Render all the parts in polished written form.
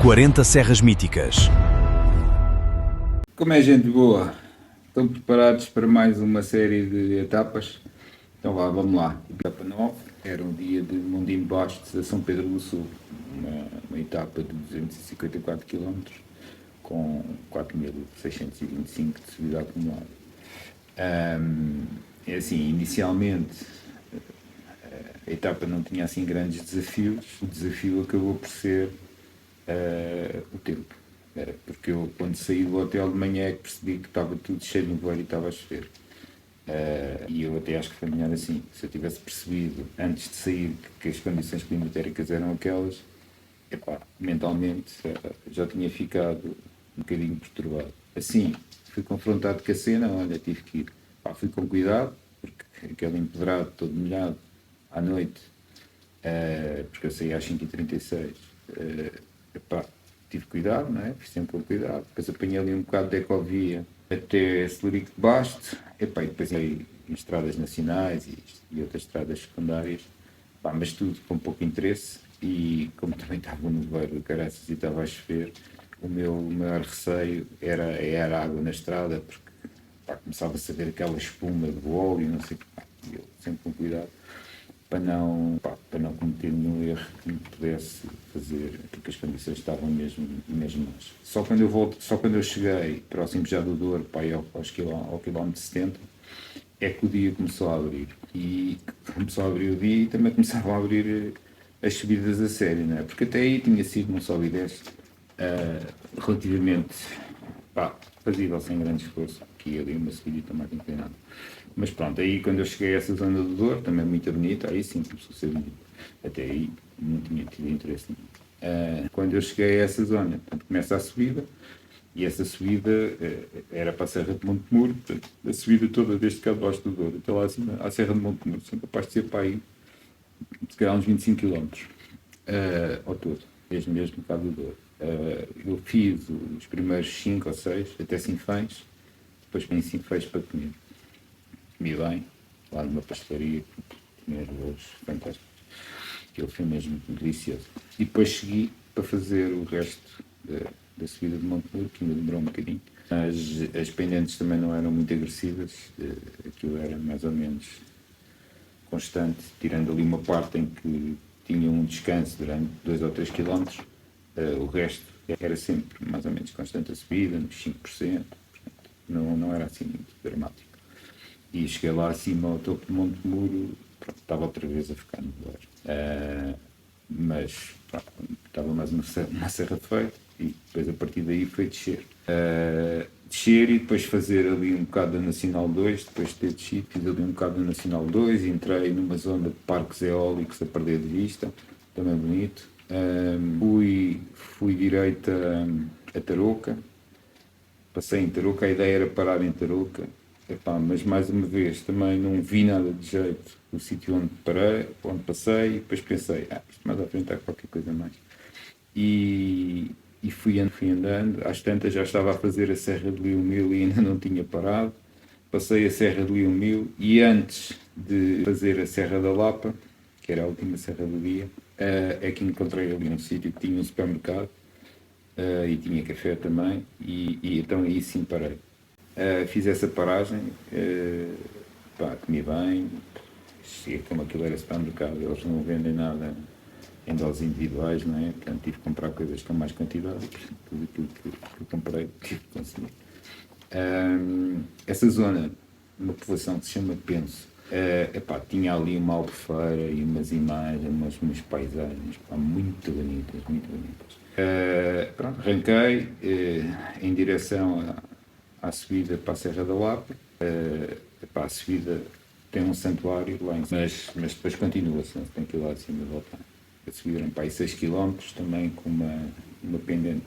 40 Serras Míticas. Como é, gente boa? Estão preparados para mais uma série de etapas? Então vamos lá. Etapa 9 era um dia de Mondim Bastos a São Pedro do Sul, uma etapa de 254 km com 4.625 de subida acumulada. É assim, inicialmente a etapa não tinha assim grandes desafios, o desafio acabou por ser o tempo. Porque eu, quando saí do hotel de manhã, é que percebi que estava tudo cheio de nevoeiro e estava a chover. E eu até acho que foi melhor assim. Se eu tivesse percebido antes de sair que as condições climatéricas eram aquelas, mentalmente já tinha ficado um bocadinho perturbado. Assim, fui confrontado com a cena, olha, tive que ir. Fui com cuidado, porque aquele empedrado todo molhado à noite, porque eu saí às 5h36, tive cuidado, não é? Fui sempre com cuidado. Depois apanhei ali um bocado de ecovia até Celurico de Basto, e depois aí em estradas nacionais e outras estradas secundárias, mas tudo com pouco interesse. E como também estava no nevoeiro de caraças e estava a chover, o meu maior receio era a água na estrada, porque começava a saber aquela espuma do óleo, não sei o que, eu sempre com cuidado para não cometer nenhum erro que me pudesse fazer, porque as condições estavam mesmo más. Só quando eu cheguei próximo já do Douro, ao quilómetro 70, é que o dia começou a abrir. E começou a abrir o dia e também começavam a abrir as subidas a sério, não é? Porque até aí tinha sido um sobe e desce relativamente fazível, sem grande esforço, aqui ali uma subida mais inclinada. Mas pronto, aí quando eu cheguei a essa zona do Douro, também muito bonita, aí sim começou a ser bonito. Até aí não tinha tido interesse nenhum. Quando eu cheguei a essa zona, portanto, começa a subida, e essa subida era para a Serra de Montemuro, portanto, a subida toda desde cá de baixo do Douro até lá acima, à Serra de Montemuro, são capazes de ser para aí, se calhar uns 25 km ao todo, desde mesmo cá do Douro. Eu fiz os primeiros 5 ou 6 até Sinfãs, depois para em Sinfãs para comer. Comi bem, lá numa pastelaria, comi os bolos fantásticos. Aquilo foi mesmo delicioso. E depois segui para fazer o resto da subida de Montemuro, que ainda demorou um bocadinho. As pendentes também não eram muito agressivas, aquilo era mais ou menos constante, tirando ali uma parte em que tinha um descanso durante 2 ou 3 km. O resto era sempre mais ou menos constante a subida, nos 5%, portanto, não era assim muito dramático. E cheguei lá acima ao topo de Montemuro, estava outra vez a ficar no nevoeiro. Mas estava mais uma serra feita e depois a partir daí foi descer. Descer e depois fazer ali um bocado da Nacional 2, depois de ter descido, fiz ali um bocado da Nacional 2 e entrei numa zona de parques eólicos a perder de vista, também bonito. Fui direito a Tarouca, passei em Tarouca, a ideia era parar em Tarouca, mas mais uma vez também não vi nada de jeito do sítio onde passei, e depois pensei, isto mais à frente há qualquer coisa mais. E fui andando, às tantas já estava a fazer a Serra de Liumil e ainda não tinha parado. Passei a Serra de Liumil e antes de fazer a Serra da Lapa, que era a última serra do dia, é que encontrei ali um sítio que tinha um supermercado e tinha café também, e então aí sim parei. Fiz essa paragem, comi bem, cheguei como aquilo era supermercado, eles não vendem nada em doses individuais, não é? Portanto tive que comprar coisas com mais quantidade, tudo aquilo que eu comprei tive que consumir. Essa zona, uma povoação que se chama Penso, tinha ali uma albufeira e umas imagens, umas paisagens muito bonitas, muito bonitas. Arranquei em direção à subida para a Serra da Lapa. A subida tem um santuário lá em cima, mas depois continua-se, tem que ir lá acima e voltar. A subida eram para aí 6 km, também com uma pendente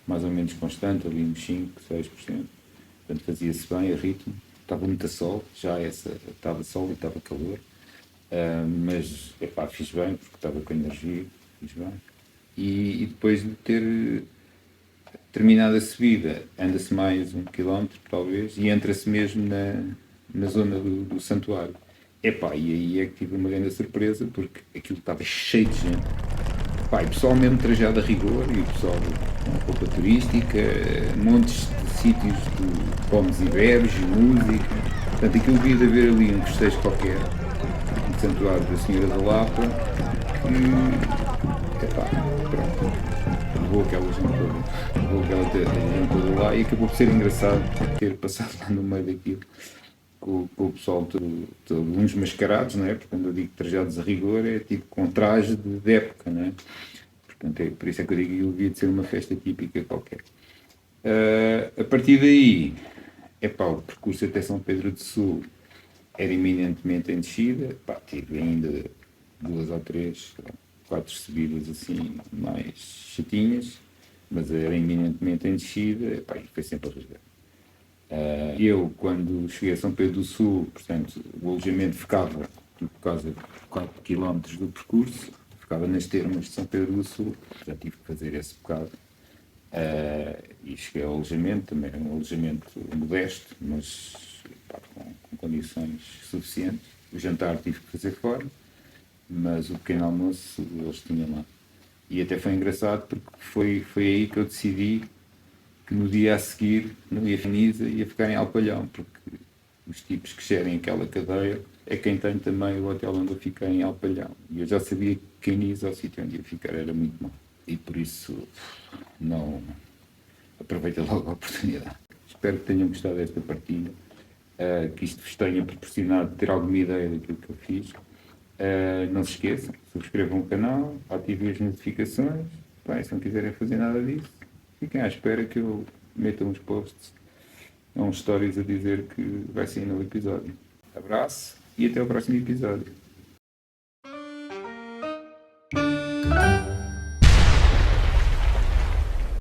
mais ou menos constante, ali uns 5, 6%. Portanto, fazia-se bem a ritmo. Estava muito a sol, estava sol e estava calor. Mas, fiz bem, porque estava com energia, fiz bem. E depois de ter terminado a subida, anda-se mais 1 km, talvez, e entra-se mesmo na zona do santuário. E aí é que tive uma grande surpresa, porque aquilo estava cheio de gente. Pá, e pessoal mesmo trajado a rigor, e o pessoal com roupa turística, montes de sítios de pomes e bebes, música. Portanto, aquilo devia de haver ali um festejo qualquer, um santuário da Senhora da Lapa, que, epá, pronto, levou aquela gente toda lá e acabou por ser engraçado ter passado lá no meio daquilo. Com o pessoal todo, uns mascarados, não é? Portanto, eu digo trajados a rigor, é tipo com traje de época, não é? Portanto, por isso é que eu digo que devia de ser uma festa típica qualquer. A partir daí, o percurso até São Pedro do Sul era eminentemente em descida, tive ainda 2 ou 3, 4 subidas assim mais chatinhas, mas era eminentemente em descida, e foi sempre a rasgar. Eu, quando cheguei a São Pedro do Sul, portanto, o alojamento ficava por causa de 4 km do percurso, ficava nas termas de São Pedro do Sul, já tive que fazer esse bocado. E cheguei ao alojamento, também era um alojamento modesto, mas com condições suficientes. O jantar tive que fazer fora, mas o pequeno almoço eles tinham lá. E até foi engraçado porque foi aí que eu decidi que no dia a seguir não ia Nisa, ia ficar em Alpalhão, porque os tipos que gerem aquela cadeia é quem tem também o hotel onde eu fiquei em Alpalhão. E eu já sabia que em Nisa, o sítio onde ia ficar, era muito mau. E por isso não aproveita logo a oportunidade. Espero que tenham gostado desta partilha, que isto vos tenha proporcionado ter alguma ideia daquilo que eu fiz. Não se esqueçam, subscrevam o canal, ativem as notificações. Se não quiserem fazer nada disso, fiquem à espera que eu meta uns posts, uns stories a dizer que vai sair no episódio. Abraço e até o próximo episódio.